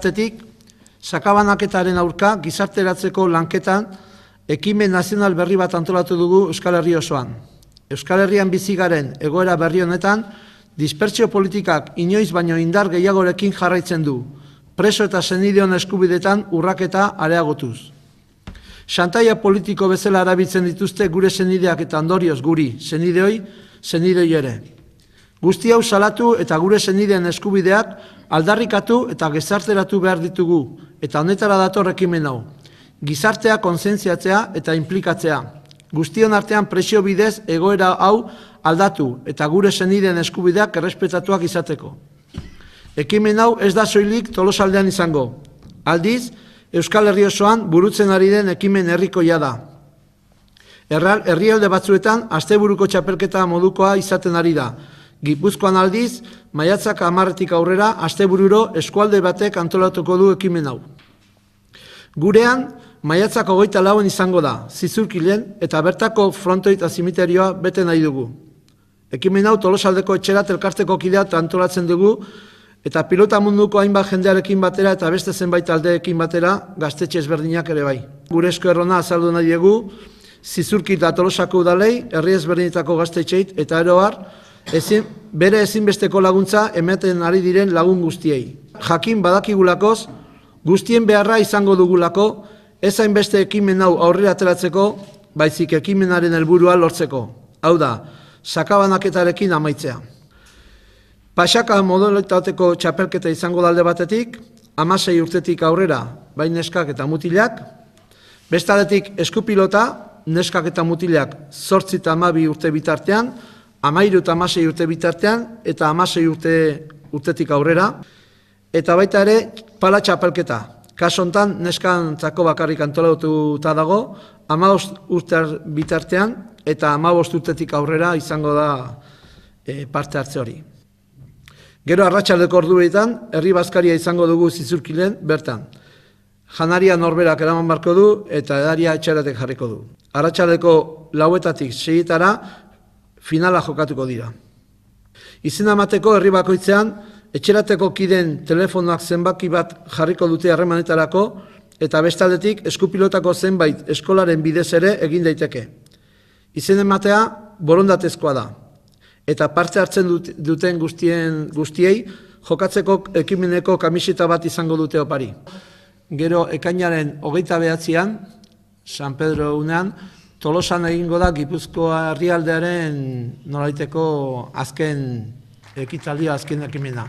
partetik, sakabanaketaren aurka gizarteratzeko lanketan ekimen nazional berri bat antolatu dugu Euskal Herri osoan. Euskal Herrian bizi garen egoera berri honetan, dispertsio politikak inoiz baino indar gehiagorekin jarraitzen du, preso eta senideon eskubidetan urraketa areagotuz. Xantaia politiko bezala erabiltzen dituzte gure senideak eta ondorioz guri, senidei ere. Guzti hau salatu eta gure senideen eskubideak aldarrikatu eta gizarteratu behar ditugu, eta honetara dator ekimen hau. Gizartea konzientziatzea eta inplikatzea. Guztion artean presio bidez egoera hau aldatu eta gure senideen eskubideak errespetatuak izateko. Ekimen hau ez da soilik Tolosaldean izango. Aldiz, Euskal Herri osoan burutzen ari den ekimen herrikoia da. Herrialde batzuetan asteburuko txapelketa modukoa izaten ari da. Gipuzkoan aldiz, maiatzak 10-tik aurrera astebururo eskualde batek antolatuko du ekimen hau. Gurean, maiatzak 24 izango da, Zizurkilen eta bertako frontoi eta zimiterioa bete nahi dugu. Ekimen hau Tolosaldeko etxerat elkarteko kideak antolatzen dugu, eta pilota munduko hainbat jendearekin batera eta beste zenbait aldeekin batera gaztetxe ezberdinak ere bai. Gure esko errona azaldu nahi dugu, Zizurki eta Tolosako udalei, herri ezberdinetako gaztetxeit eta eroar, bere ezinbesteko laguntza ematen ari diren lagun guztiei. Jakin badakigulakoz, guztien beharra izango dugulako, ez hainbeste ekimen hau aurrera ateratzeko, baizik ekimenaren helburua lortzeko. Hau da, sakabanaketarekin amaitzea. Pasaka modalitateko txapelketa izango dalde batetik, 16 urtetik aurrera, bai neskak eta mutilak, bestaletik eskupilota, neskak eta mutilak 8 eta 12 urte bitartean, 13 eta 16 urte bitartean, eta 16 urtetik aurrera, eta baita ere pala txapelketa. Kaso hontan neskantzako bakarrik antolatuta dago, 15 urte bitartean, eta 15 urtetik aurrera izango da parte hartze hori. Gero arratsaldeko orduetan, herri bazkaria izango dugu Zizurkilen bertan. Janaria norberak eraman barko du eta edaria etxeratek jarriko du. Arratsaldeko 4-etatik 6-etara finala jokatuko dira. Izena emateko herri bakoitzean, etxerateko kideen telefonoak zenbaki bat jarriko dute harremanetarako eta bestaldetik eskupilotako zenbait eskolaren bidez ere egin daiteke. Izen ematea borondatezkoa da. Eta parte hartzen duten guztiei jokatzeko ekimeneko kamiseta bat izango dute opari. Gero ekainaren 29an, San Pedro egunean, Tolosan egingo da Gipuzkoa herrialdearen nolaiteko azken ekitaldia, azken ekimena.